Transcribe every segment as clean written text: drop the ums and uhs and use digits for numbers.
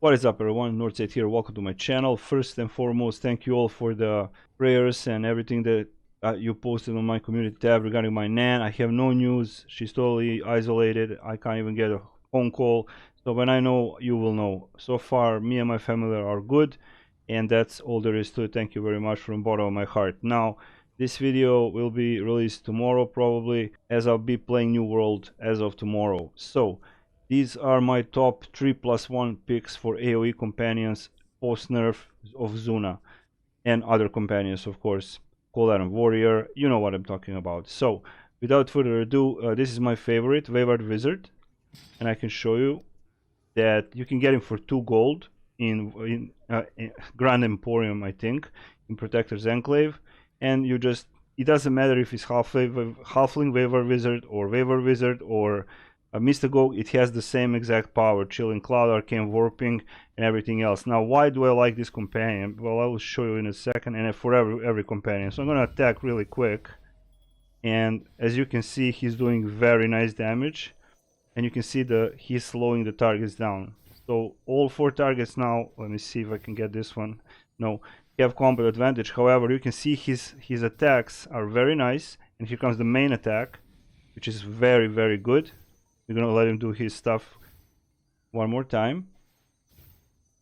What is up, everyone? Northside here. Welcome to my channel. First and foremost, thank you all for the prayers and everything that you posted on my community tab regarding my nan. I have no news. She's totally isolated. I can't even get a phone call. So when I know, you will know. So far, me and my family are good, and that's all there is to it. Thank you very much from the bottom of my heart. Now, this video will be released tomorrow probably, as I'll be playing New World as of tomorrow. So these are my top 3+1 picks for AOE companions post nerf of Xuna and other companions, of course. Cold Warrior, you know what I'm talking about. So without further ado, this is my favorite, Wayward Wizard, and I can show you that you can get him for 2 gold in Grand Emporium, I think, in Protector's Enclave, and you just, it doesn't matter if it's Halfling Wayward Wizard or Wayward Wizard or a Mystago, it has the same exact power: Chilling Cloud, Arcane Warping, and everything else. Now, why do I like this companion? Well, I will show you in a second, and for every companion. So I'm going to attack really quick, and as you can see, he's doing very nice damage, and you can see he's slowing the targets down. So all 4 targets now, let me see if I can get this one. No, you have combat advantage. However, you can see his attacks are very nice, and here comes the main attack, which is very, very good. We're gonna let him do his stuff one more time.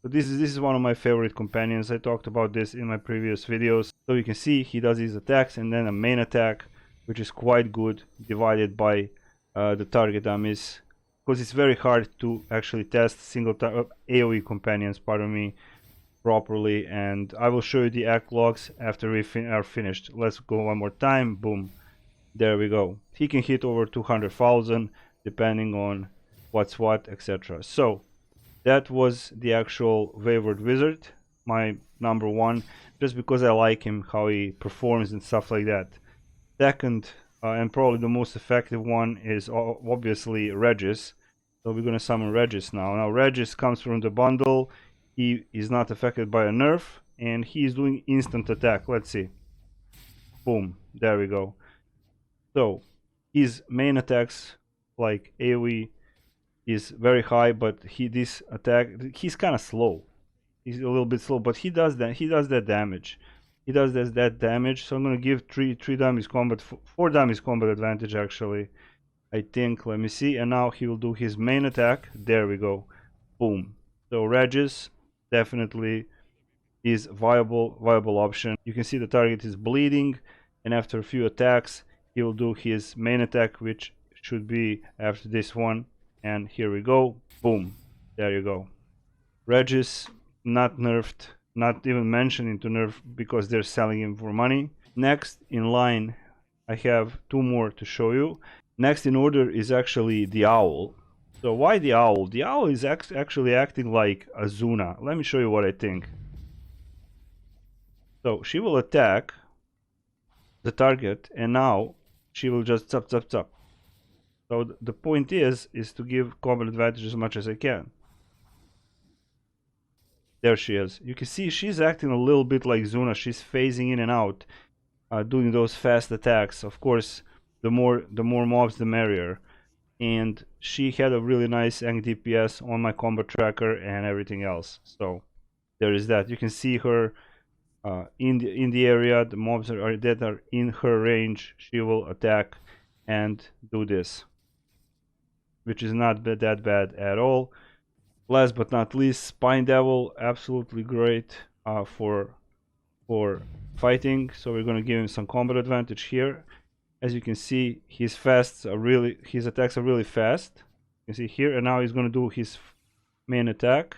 So this is one of my favorite companions. I talked about this in my previous videos. So you can see he does his attacks and then a main attack, which is quite good, divided by the target dummies, because it's very hard to actually test single AOE companions, pardon me, properly. And I will show you the act logs after we are finished. Let's go one more time. Boom, there we go. He can hit over 200,000 depending on what's what, etc. So that was the actual Wayward Wizard, my number 1, just because I like him, how he performs and stuff like that. Second, and probably the most effective one, is obviously Regis. So we're gonna summon Regis now. Now Regis comes from the bundle. He is not affected by a nerf, and he is doing instant attack. Let's see. Boom, there we go. So his main attacks, like AOE, is very high, but this attack, he's kind of slow. He's a little bit slow, but he does that. He does that damage. He does that damage. So I'm gonna give 3 damage combat, 4 damage combat advantage actually, I think. Let me see. And now he will do his main attack. There we go. Boom. So Regis definitely is viable option. You can see the target is bleeding, and after a few attacks, he will do his main attack, which should be after this one. And here we go. Boom, there you go. Regis, not nerfed, not even mentioned into nerf, because they're selling him for money. Next in line, I have 2 more to show you. Next in order is actually the owl. So why the owl? The owl is actually acting like a Xuna. Let me show you what I think. So she will attack the target, and now she will just chop chop chop. So the point is to give combat advantage as much as I can. There she is. You can see she's acting a little bit like Xuna. She's phasing in and out, doing those fast attacks. Of course, the more mobs, the merrier. And she had a really nice Ang DPS on my combat tracker and everything else. So there is that. You can see her in the area. The mobs that are in her range, she will attack and do this, which is not that bad at all. Last but not least, Spine Devil, absolutely great for fighting. So we're going to give him some combat advantage here. As you can see, his attacks are really fast. You can see here, and now he's going to do his main attack.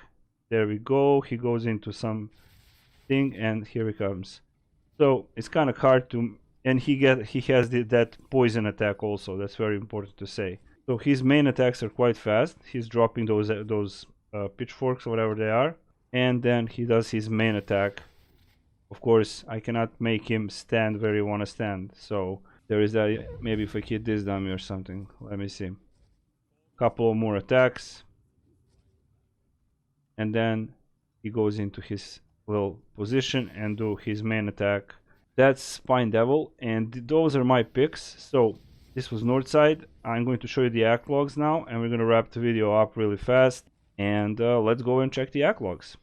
There we go. He goes into some thing, and here he comes. So it's kind of hard to, and he has that poison attack also. That's very important to say. So his main attacks are quite fast. He's dropping those pitchforks or whatever they are, and then he does his main attack. Of course, I cannot make him stand where you want to stand. So there is that. Maybe if I hit this dummy or something. Let me see. Couple of more attacks, and then he goes into his little position and do his main attack. That's Spine Devil, and those are my picks. So this was Northside. I'm going to show you the act logs now, and we're going to wrap the video up really fast. And let's go and check the act logs.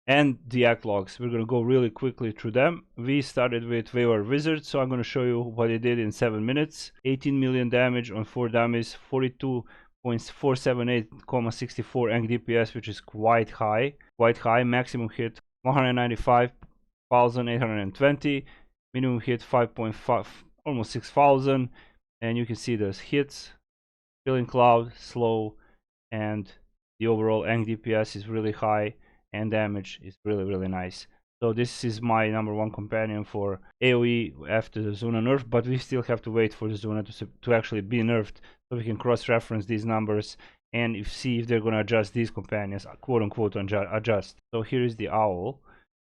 And the act logs, we're going to go really quickly through them. We started with Wayward Wizard, so I'm going to show you what he did in 7 minutes. 18 million damage on 4 dummies, 42.478,64 ang DPS, which is quite high. Maximum hit 195,820, minimum hit 5.5, almost 6,000. And you can see those hits, Killing Cloud, slow, and the overall ang DPS is really high, and damage is really nice. So this is my #1 companion for AOE after the xuna nerf, but we still have to wait for the xuna to actually be nerfed, so we can cross-reference these numbers and see if they're going to adjust these companions, quote unquote adjust. So here is the owl.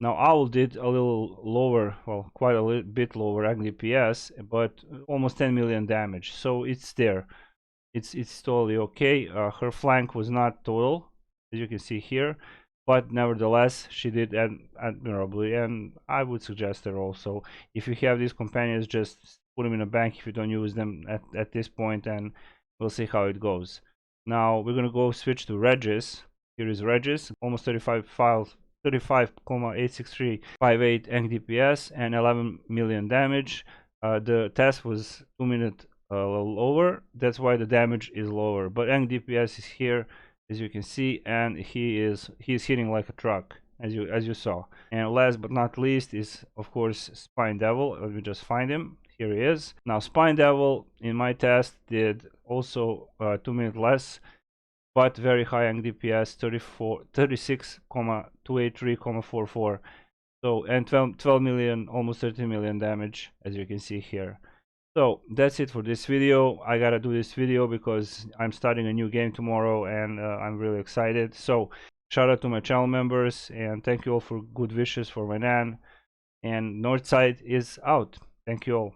Now owl did a little lower, well, quite a little bit lower ang DPS, but almost 10 million damage, so it's there. It's totally okay. Her flank was not total, as you can see here, but nevertheless she did admirably, and I would suggest her also. If you have these companions, just put them in a bank if you don't use them at this point, and we'll see how it goes. Now we're gonna go switch to Regis. Here is Regis, almost 35,86358 ang DPS and 11 million damage. The test was 2 minutes lower, that's why the damage is lower, but ang DPS is here, as you can see, and he's hitting like a truck, as you saw. And last but not least is of course Spine Devil. Let me just find him. Here he is. Now Spine Devil in my test did also 2 minutes less, but very high ang DPS, 36,283,44. So, and 12 million, almost 13 million damage, as you can see here. So that's it for this video. I gotta do this video because I'm starting a new game tomorrow, and I'm really excited. So shout out to my channel members, and thank you all for good wishes for my nan. And Northside is out. Thank you all.